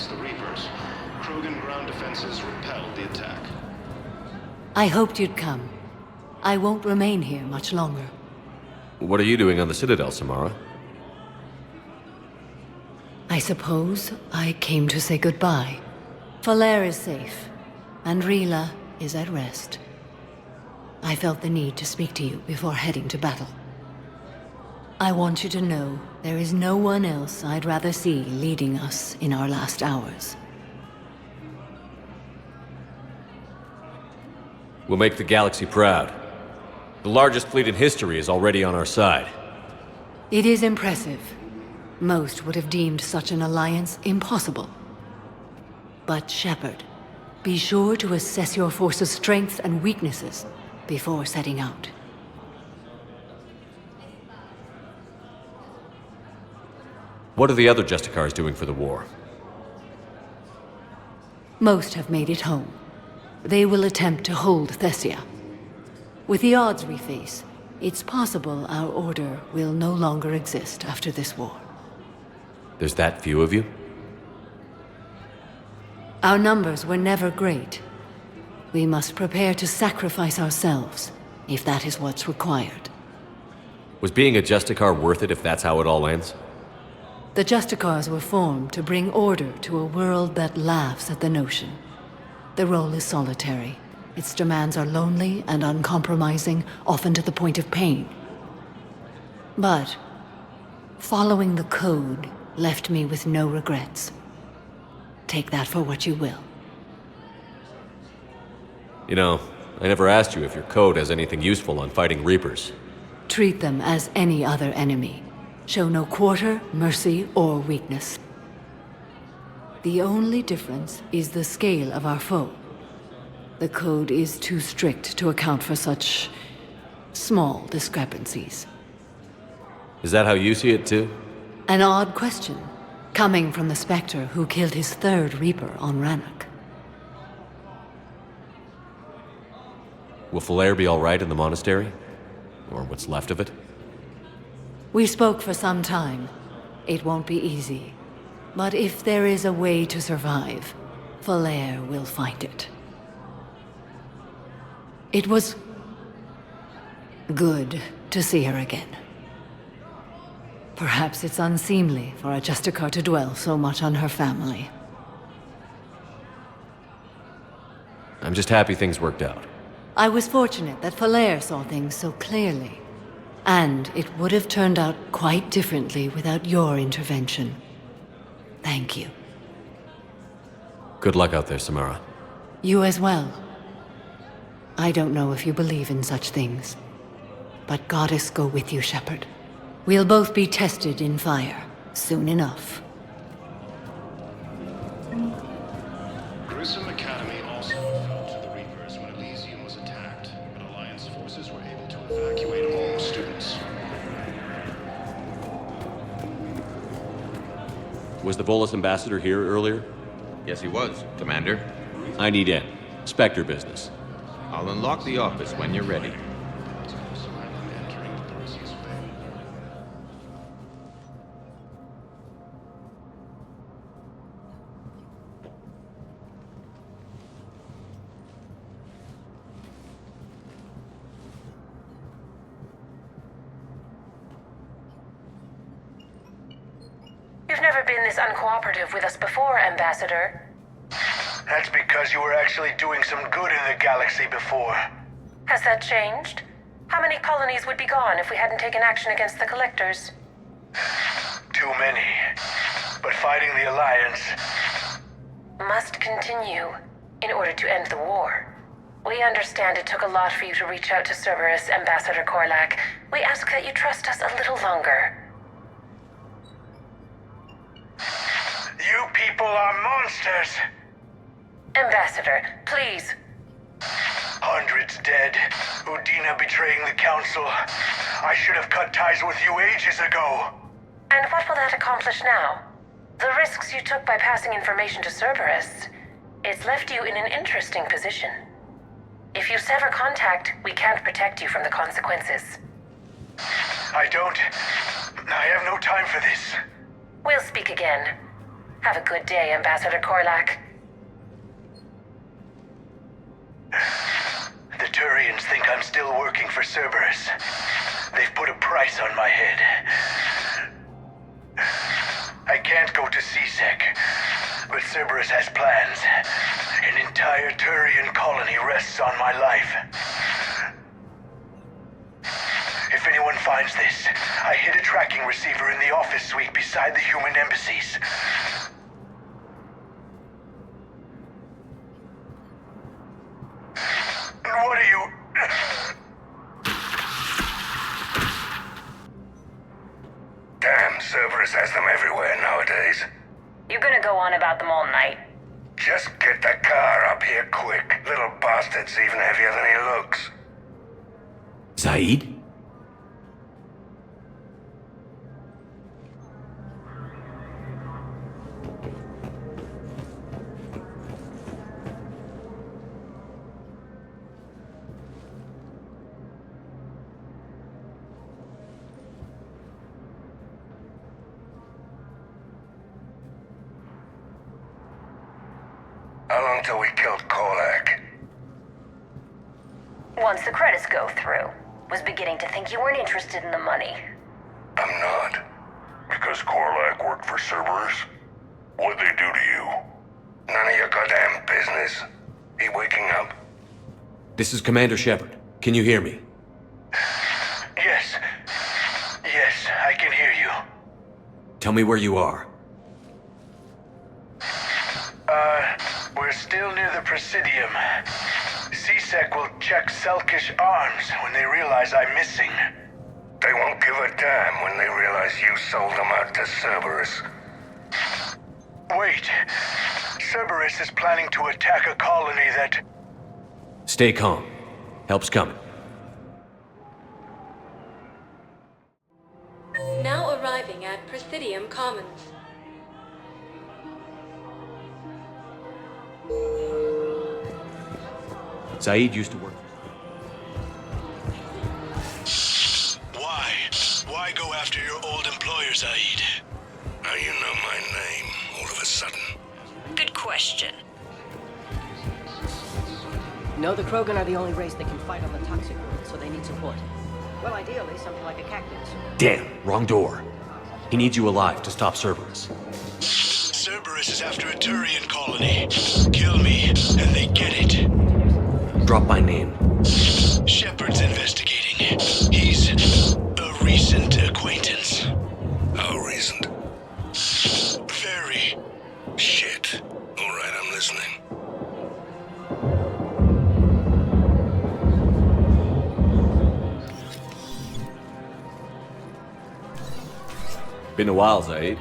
against the Reapers. Krogan ground defenses repelled the attack. I hoped you'd come. I won't remain here much longer. What are you doing on the Citadel, Samara? I suppose I came to say goodbye. Falere is safe, and Rila is at rest. I felt the need to speak to you before heading to battle. I want you to know there is no one else I'd rather see leading us in our last hours. We'll make the galaxy proud. The largest fleet in history is already on our side. It is impressive. Most would have deemed such an alliance impossible. But Shepard, be sure to assess your force's strengths and weaknesses before setting out. What are the other Justicars doing for the war? Most have made it home. They will attempt to hold Thessia. With the odds we face, it's possible our order will no longer exist after this war. There's that few of you? Our numbers were never great. We must prepare to sacrifice ourselves, if that is what's required. Was being a Justicar worth it if that's how it all ends? The Justicars were formed to bring order to a world that laughs at the notion. The role is solitary. Its demands are lonely and uncompromising, often to the point of pain. But following the code left me with no regrets. Take that for what you will. You know, I never asked you if your code has anything useful on fighting Reapers. Treat them as any other enemy. Show no quarter, mercy, or weakness. The only difference is the scale of our foe. The code is too strict to account for such small discrepancies. Is that how you see it too? An odd question, coming from the Spectre who killed his third Reaper on Rannoch. Will Falere be all right in the monastery? Or what's left of it? We spoke for some time. It won't be easy. But if there is a way to survive, Falere will find it. It was good to see her again. Perhaps it's unseemly for a Justicar to dwell so much on her family. I'm just happy things worked out. I was fortunate that Falere saw things so clearly. And it would have turned out quite differently without your intervention. Thank you. Good luck out there, Samara. You as well. I don't know if you believe in such things, but Goddess go with you, Shepard. We'll both be tested in fire, soon enough. Grissom Academy also fell to the Reapers when Elysium was attacked, but Alliance forces were able to evacuate all students. Was the Volus ambassador here earlier? Yes, he was, Commander. I need in. Spectre business. I'll unlock the office when you're ready. You've never been this uncooperative with us before, Ambassador. That's because you were actually doing some good in the galaxy before. Has that changed? How many colonies would be gone if we hadn't taken action against the Collectors? Too many. But fighting the Alliance... Must continue in order to end the war. We understand it took a lot for you to reach out to Cerberus, Ambassador Korlak. We ask that you trust us a little longer. You people are monsters! Ambassador, please. Hundreds dead. Udina betraying the Council. I should have cut ties with you ages ago. And what will that accomplish now? The risks you took by passing information to Cerberus, it's left you in an interesting position. If you sever contact, we can't protect you from the consequences. I have no time for this. We'll speak again. Have a good day, Ambassador Korlak. The Turians think I'm still working for Cerberus. They've put a price on my head. I can't go to C-Sec, but Cerberus has plans. An entire Turian colony rests on my life. If anyone finds this, I hid a tracking receiver in the office suite beside the human embassies. What are you... Damn, Cerberus has them everywhere nowadays. You gonna go on about them all night? Just get the car up here quick. Little bastard's even heavier than he looks. Zaid? How long till we killed Korlak? Once the credits go through. Was beginning to think you weren't interested in the money. I'm not. Because Korlak worked for Cerberus? What'd they do to you? None of your goddamn business. He waking up? This is Commander Shepard. Can you hear me? Yes. Yes, I can hear you. Tell me where you are. We're still near the Presidium. C-Sec will check Selkish arms when they realize I'm missing. They won't give a damn when they realize you sold them out to Cerberus. Wait. Cerberus is planning to attack a colony that... Stay calm. Help's coming. Now arriving at Presidium Commons. Zaid used to work. Why? Why go after your old employer, Zaid? Now you know my name, all of a sudden. Good question. No, the Krogan are the only race that can fight on the toxic world, so they need support. Well, ideally, something like a cactus. Damn, wrong door. He needs you alive to stop Cerberus. Cerberus is after a Turian colony. Kill me, and they get it. Drop my name. Shepard's investigating. He's a recent acquaintance. How recent? Very. Shit. All right, I'm listening. Been a while, Zaid.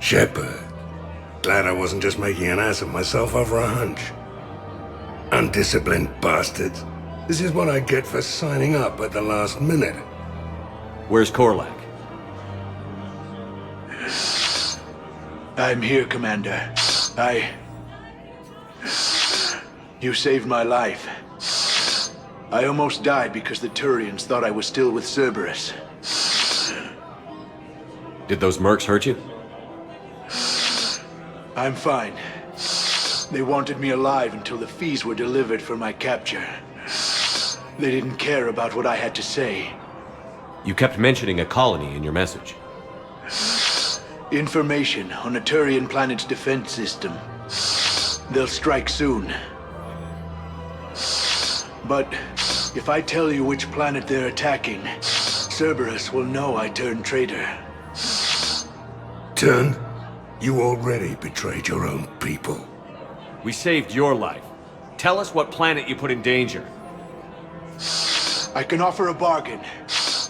Shepard. Glad I wasn't just making an ass of myself over a hunch. Undisciplined bastards. This is what I get for signing up at the last minute. Where's Korlak? I'm here, Commander. You saved my life. I almost died because the Turians thought I was still with Cerberus. Did those mercs hurt you? I'm fine. They wanted me alive until the fees were delivered for my capture. They didn't care about what I had to say. You kept mentioning a colony in your message. Information on a Turian planet's defense system. They'll strike soon. But if I tell you which planet they're attacking, Cerberus will know I turned traitor. Turned? You already betrayed your own people. We saved your life. Tell us what planet you put in danger. I can offer a bargain.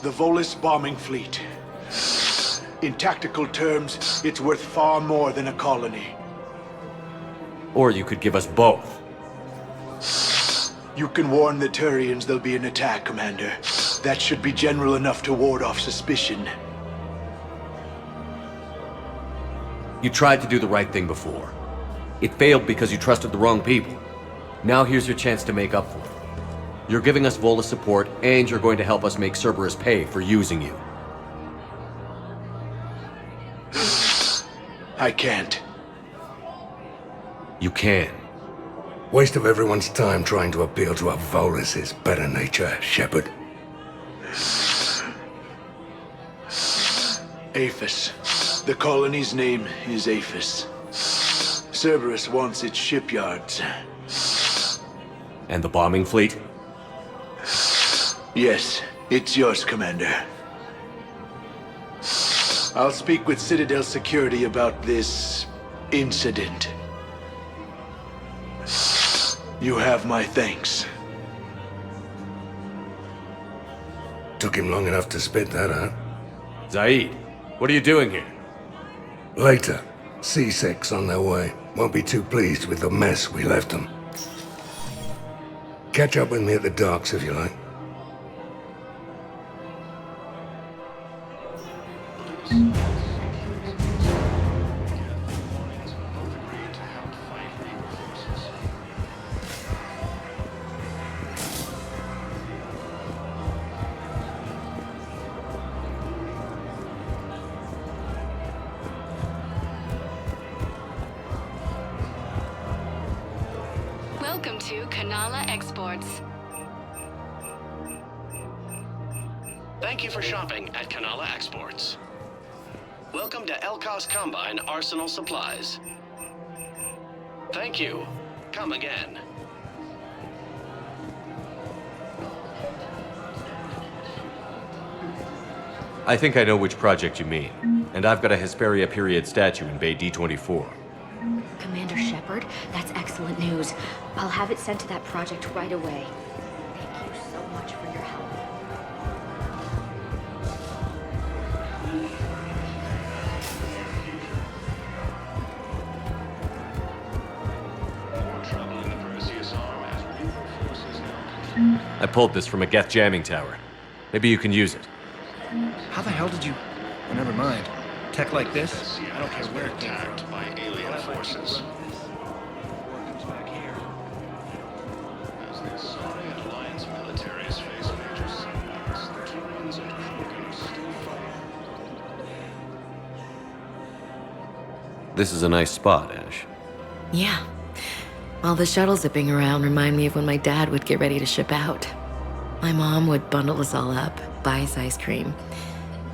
The Volus bombing fleet. In tactical terms, it's worth far more than a colony. Or you could give us both. You can warn the Turians there'll be an attack, Commander. That should be general enough to ward off suspicion. You tried to do the right thing before. It failed because you trusted the wrong people. Now here's your chance to make up for it. You're giving us Volus support, and you're going to help us make Cerberus pay for using you. I can't. You can. Waste of everyone's time trying to appeal to a Volus's better nature, Shepard. Aphis. The colony's name is Aphis. Cerberus wants its shipyards. And the bombing fleet? Yes, it's yours, Commander. I'll speak with Citadel Security about this incident. You have my thanks. Took him long enough to spit that out. Zaid, what are you doing here? Later, C6 on their way. Won't be too pleased with the mess we left them. Catch up with me at the docks if you like. Welcome to Kanala Exports. Thank you for shopping at Kanala Exports. Welcome to Elkos Combine Arsenal Supplies. Thank you. Come again. I think I know which project you mean. And I've got a Hesperia period statue in Bay D24. Commander Shepard, that's excellent news. I'll have it sent to that project right away. Thank you so much for your help. I pulled this from a Geth jamming tower. Maybe you can use it. How the hell did you... Oh, never mind. Tech like this? I don't care where it came from. Attacked by alien forces. As the Soviet Alliance militaries face major setbacks, the Turians and Krogan still fight. This is a nice spot, Ash. Yeah. All the shuttles zipping around remind me of when my dad would get ready to ship out. My mom would bundle us all up, buy us ice cream,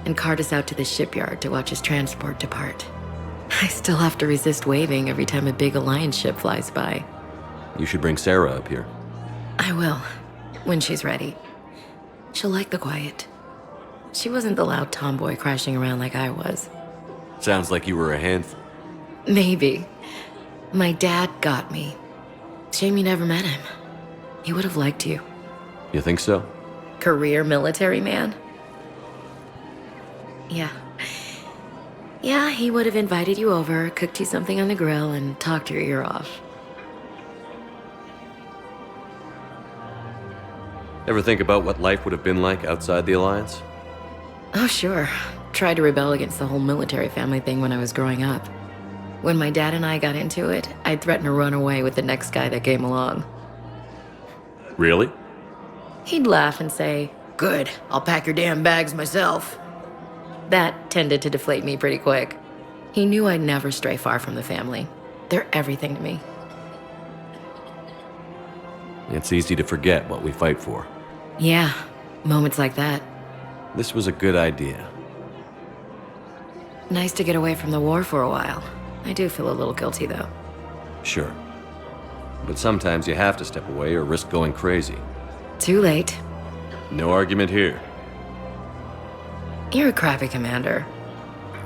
and cart us out to the shipyard to watch his transport depart. I still have to resist waving every time a big Alliance ship flies by. You should bring Sarah up here. I will, when she's ready. She'll like the quiet. She wasn't the loud tomboy crashing around like I was. Sounds like you were a handful. Maybe. My dad got me. Shame you never met him. He would have liked you. You think so? Career military man? Yeah. Yeah, he would have invited you over, cooked you something on the grill, and talked your ear off. Ever think about what life would have been like outside the Alliance? Oh, sure. Tried to rebel against the whole military family thing when I was growing up. When my dad and I got into it, I'd threaten to run away with the next guy that came along. Really? He'd laugh and say, "Good, I'll pack your damn bags myself." That tended to deflate me pretty quick. He knew I'd never stray far from the family. They're everything to me. It's easy to forget what we fight for. Yeah, moments like that. This was a good idea. Nice to get away from the war for a while. I do feel a little guilty, though. Sure. But sometimes you have to step away or risk going crazy. Too late. No argument here. You're a crappy commander.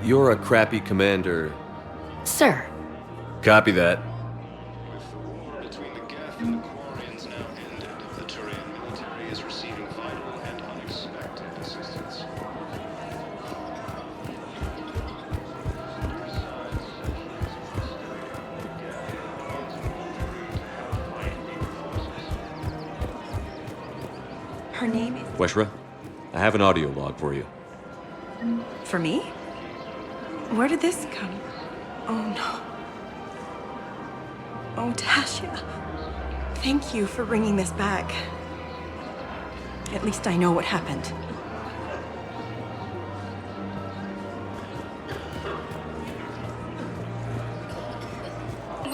You're a crappy commander. Sir. Copy that. With the war between the Geth and the Quarians now ended, the Turian military is receiving vital and unexpected assistance. Her name is... Weshra, I have an audio log for you. For me? Where did this come? Oh, no. Oh, Tasha. Thank you for bringing this back. At least I know what happened.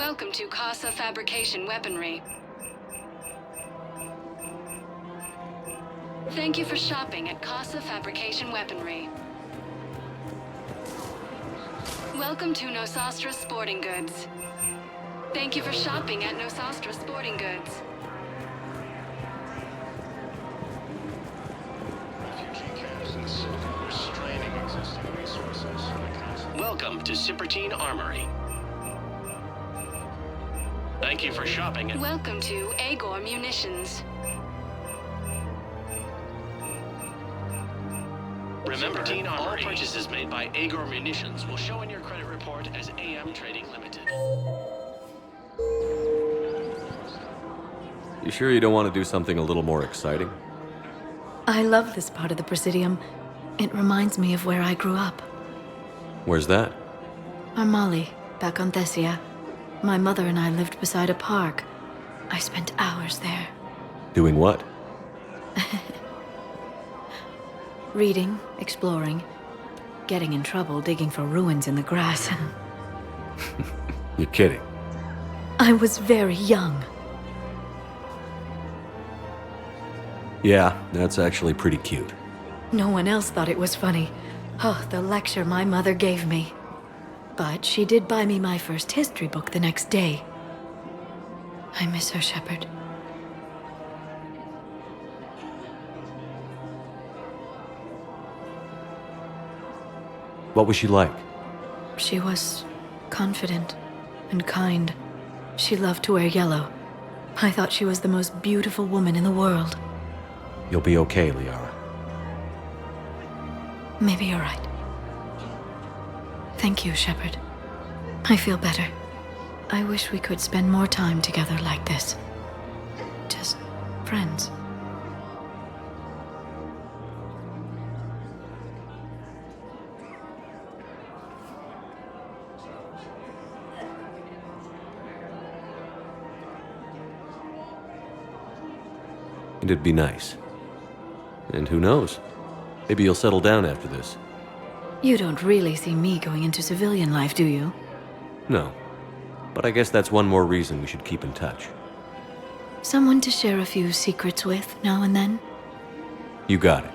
Welcome to Casa Fabrication Weaponry. Thank you for shopping at Casa Fabrication Weaponry. Welcome to Nosastra Sporting Goods. Thank you for shopping at Nosastra Sporting Goods. Welcome to Cipertine Armory. Thank you for shopping at... Welcome to Agor Munitions. Remember, all purchases made by Agor Munitions will show in your credit report as AM Trading Limited. You sure you don't want to do something a little more exciting? I love this part of the Presidium. It reminds me of where I grew up. Where's that? Armali, back on Thessia. My mother and I lived beside a park. I spent hours there. Doing what? Reading, exploring, getting in trouble digging for ruins in the grass. You're kidding. I was very young. Yeah, that's actually pretty cute. No one else thought it was funny. Oh, the lecture my mother gave me. But she did buy me my first history book the next day. I miss her, Shepard. What was she like? She was confident and kind. She loved to wear yellow. I thought she was the most beautiful woman in the world. You'll be okay, Liara. Maybe you're right. Thank you, Shepard. I feel better. I wish we could spend more time together like this. Just friends. It'd be nice. And who knows? Maybe you'll settle down after this. You don't really see me going into civilian life, do you? No. But I guess that's one more reason we should keep in touch. Someone to share a few secrets with now and then? You got it.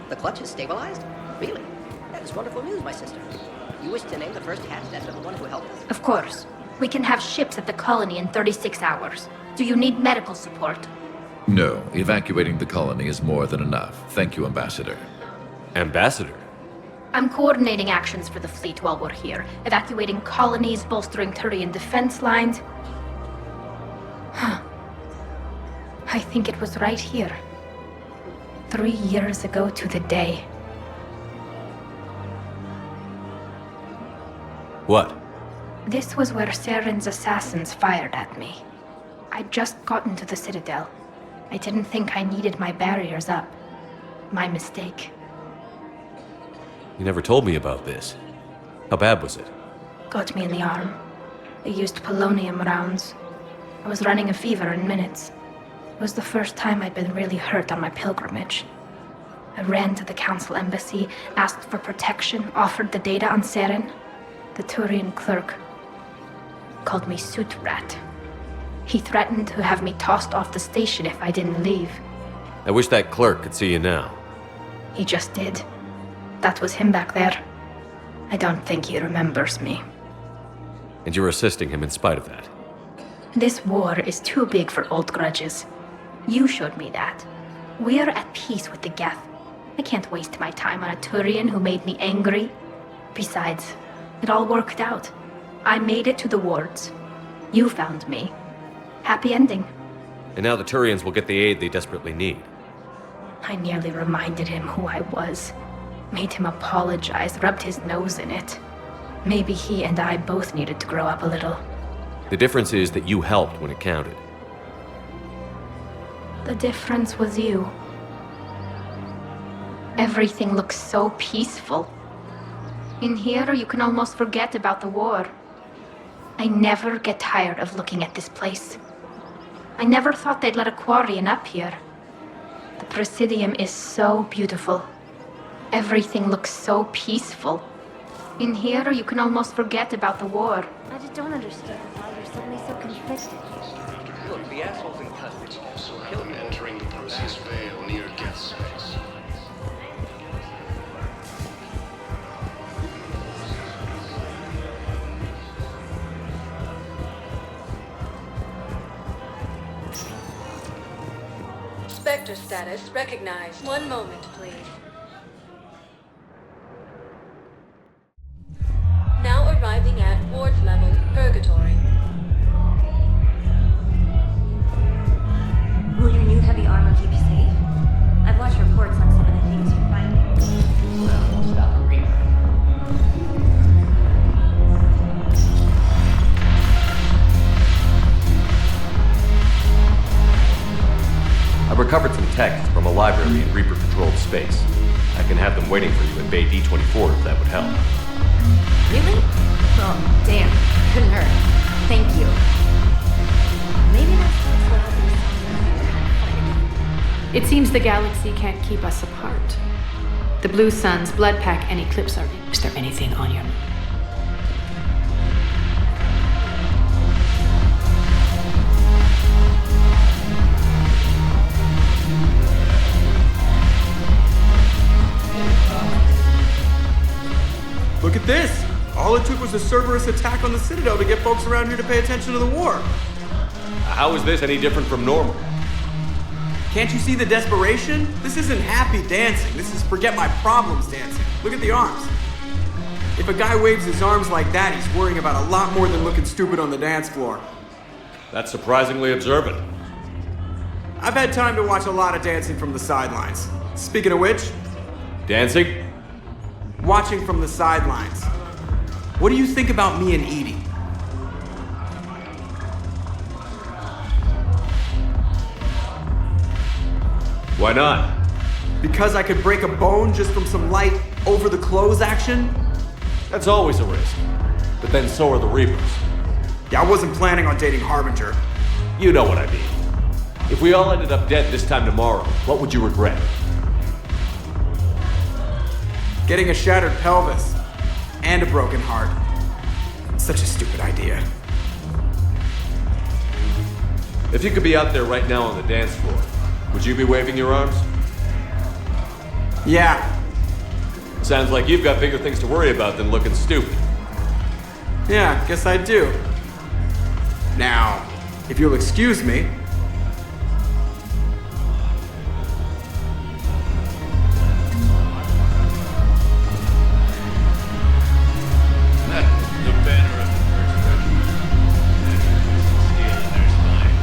The clutch is stabilized? Really? That is wonderful news, my sister. You wish to name the first cat after the one who helped us? Of course. We can have ships at the colony in 36 hours. Do you need medical support? No, evacuating the colony is more than enough. Thank you, Ambassador. Ambassador? I'm coordinating actions for the fleet while we're here. Evacuating colonies, bolstering Turian defense lines. I think it was right here. 3 years ago to the day. What? This was where Saren's assassins fired at me. I'd just gotten to the Citadel. I didn't think I needed my barriers up. My mistake. You never told me about this. How bad was it? Got me in the arm. They used polonium rounds. I was running a fever in minutes. It was the first time I'd been really hurt on my pilgrimage. I ran to the Council embassy, asked for protection, offered the data on Saren. The Turian clerk called me Soot Rat. He threatened to have me tossed off the station if I didn't leave. I wish that clerk could see you now. He just did. That was him back there. I don't think he remembers me. And you're assisting him in spite of that. This war is too big for old grudges. You showed me that. We're at peace with the Geth. I can't waste my time on a Turian who made me angry. Besides, it all worked out. I made it to the wards. You found me. Happy ending. And now the Turians will get the aid they desperately need. I nearly reminded him who I was. Made him apologize, rubbed his nose in it. Maybe he and I both needed to grow up a little. The difference is that you helped when it counted. The difference was you. Everything looks so peaceful. In here, you can almost forget about the war. I never get tired of looking at this place. I never thought they'd let a Quarian up here. The Presidium is so beautiful. Everything looks so peaceful. In here, you can almost forget about the war. I just don't understand why you're suddenly so conflicted. Look, the asshole's in custody. Kill him. Entering the Perseus Vale near guest space. Spectre status recognized. One moment, please. Now arriving at ward level, Purgatory. Will your new heavy armor keep you safe? I've watched reports on some of the things you're finding. Well, stop a reaper. I've recovered some texts from a library in Reaper-controlled space. I can have them waiting for you in Bay D-24 if that would help. Really? Oh, damn. Couldn't hurt. Thank you. Maybe that's what helped me. It seems the galaxy can't keep us apart. The Blue Suns, Blood Pack, and Eclipse are... Is there anything on your... Look at this! All it took was a Cerberus attack on the Citadel to get folks around here to pay attention to the war. How is this any different from normal? Can't you see the desperation? This isn't happy dancing. This is forget my problems dancing. Look at the arms. If a guy waves his arms like that, he's worrying about a lot more than looking stupid on the dance floor. That's surprisingly observant. I've had time to watch a lot of dancing from the sidelines. Speaking of which... Dancing? Watching from the sidelines. What do you think about me and Edie? Why not? Because I could break a bone just from some light over-the-clothes action? That's always a risk. But then so are the Reapers. Yeah, I wasn't planning on dating Harbinger. You know what I mean. If we all ended up dead this time tomorrow, what would you regret? Getting a shattered pelvis. And a broken heart. Such a stupid idea. If you could be out there right now on the dance floor, would you be waving your arms? Yeah. Sounds like you've got bigger things to worry about than looking stupid. Yeah, guess I do. Now, if you'll excuse me... The banner of the First Regiment. Steel in their spine.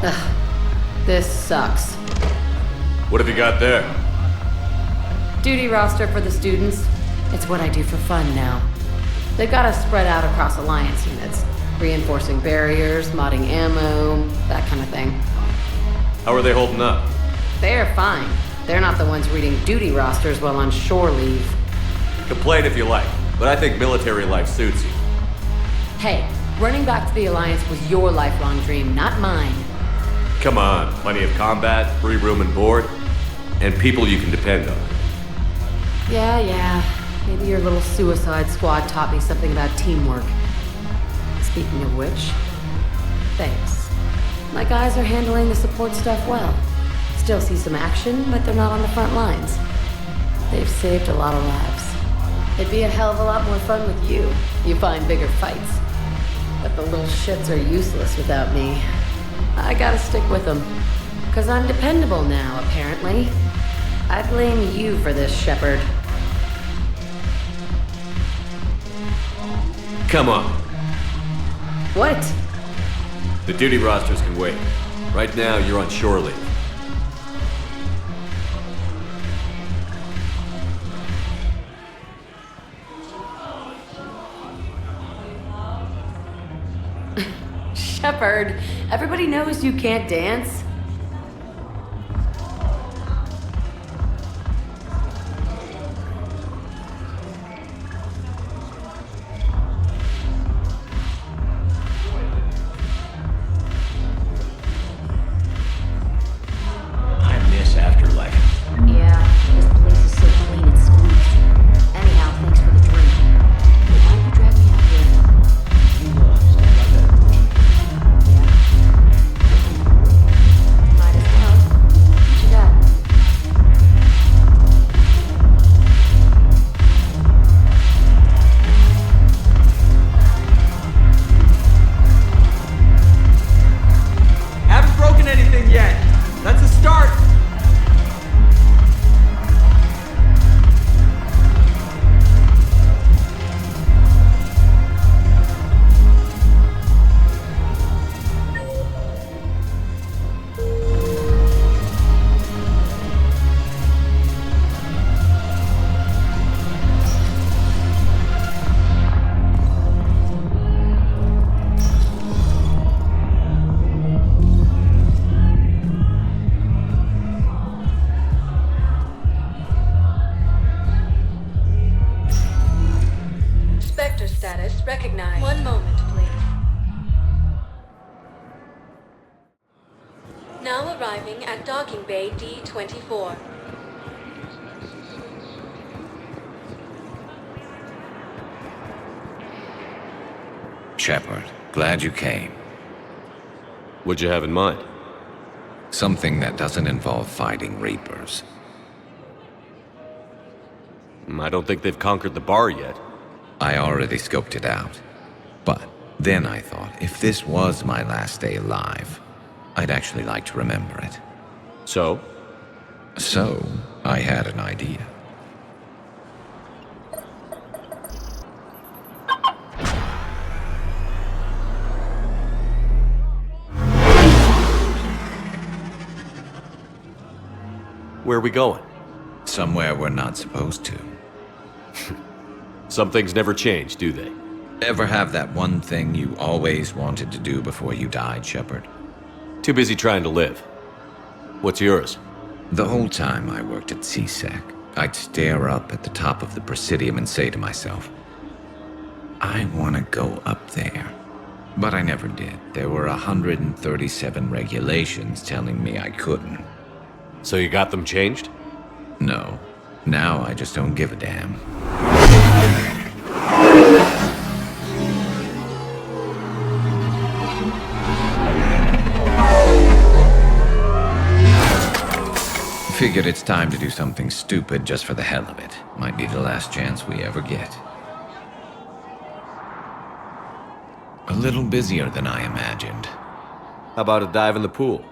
Ugh. This sucks. What have you got there? Duty roster for the students. It's what I do for fun now. They've got us spread out across Alliance units. Reinforcing barriers, modding ammo, that kind of thing. How are they holding up? They're fine. They're not the ones reading duty rosters while on shore leave. Complain if you like, but I think military life suits you. Hey, running back to the Alliance was your lifelong dream, not mine. Come on, plenty of combat, free room and board, and people you can depend on. Yeah. Maybe your little suicide squad taught me something about teamwork. Speaking of which, thanks. My guys are handling the support stuff well. Still see some action, but they're not on the front lines. They've saved a lot of lives. It'd be a hell of a lot more fun with you. You find bigger fights. But the little shits are useless without me. I gotta stick with them. 'Cause I'm dependable now, apparently. I blame you for this, Shepard. Come on. What? The duty rosters can wait. Right now, you're on shore leave. Shepard, everybody knows you can't dance. Now arriving at docking bay D-24. Shepard, glad you came. What'd you have in mind? Something that doesn't involve fighting Reapers. I don't think they've conquered the bar yet. I already scoped it out. But then I thought, if this was my last day alive, I'd actually like to remember it. So? So, I had an idea. Where are we going? Somewhere we're not supposed to. Some things never change, do they? Ever have that one thing you always wanted to do before you died, Shepard? Too busy trying to live. What's yours? The whole time I worked at CSEC, I'd stare up at the top of the Presidium and say to myself, I want to go up there. But I never did. There were 137 regulations telling me I couldn't. So you got them changed? No. Now I just don't give a damn. Figured it's time to do something stupid just for the hell of it. Might be the last chance we ever get. A little busier than I imagined. How about a dive in the pool?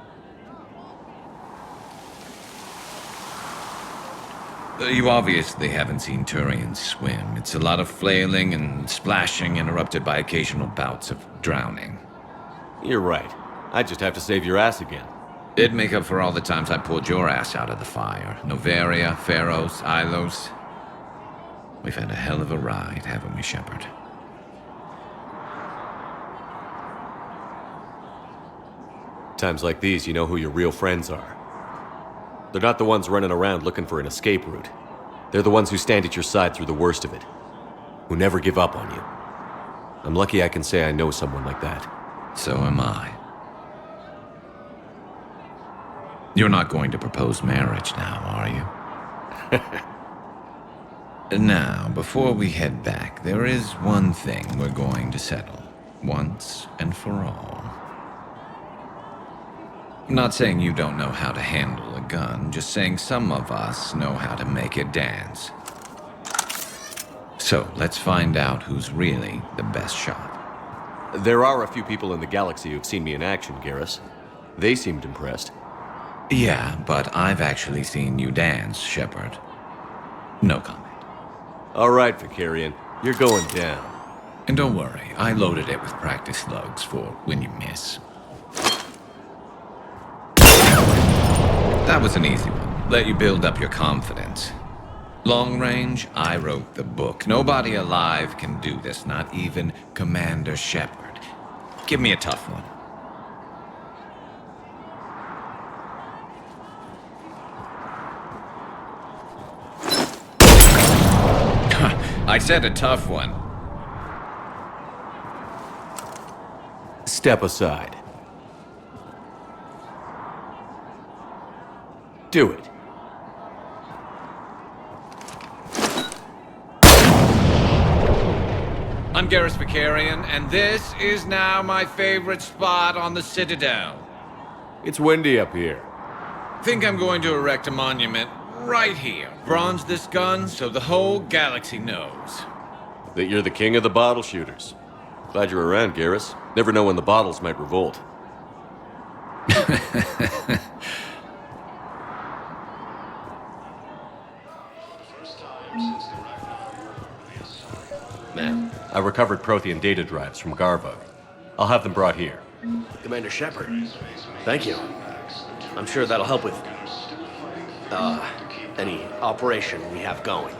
You obviously haven't seen Turians swim. It's a lot of flailing and splashing, interrupted by occasional bouts of drowning. You're right. I just have to save your ass again. It'd make up for all the times I pulled your ass out of the fire. Noveria, Pharos, Ilos. We've had a hell of a ride, haven't we, Shepard? Times like these, you know who your real friends are. They're not the ones running around looking for an escape route. They're the ones who stand at your side through the worst of it. Who never give up on you. I'm lucky I can say I know someone like that. So am I. You're not going to propose marriage now, are you? Now, before we head back, there is one thing we're going to settle. Once and for all. I'm not saying you don't know how to handle a gun, just saying some of us know how to make it dance. So, let's find out who's really the best shot. There are a few people in the galaxy who've seen me in action, Garrus. They seemed impressed. Yeah, but I've actually seen you dance, Shepard. No comment. All right, Vicarian. You're going down. And don't worry, I loaded it with practice slugs for when you miss. That was an easy one. Let you build up your confidence. Long range, I wrote the book. Nobody alive can do this, not even Commander Shepard. Give me a tough one. I said a tough one. Step aside. Do it. I'm Garrus Vicarian, and this is now my favorite spot on the Citadel. It's windy up here. Think I'm going to erect a monument right here. Bronze this gun so the whole galaxy knows. That you're the king of the bottle shooters. Glad you're around, Garrus. Never know when the bottles might revolt. Man, I recovered Prothean data drives from Garvug. I'll have them brought here. Commander Shepard, thank you. I'm sure that'll help with, any operation we have going.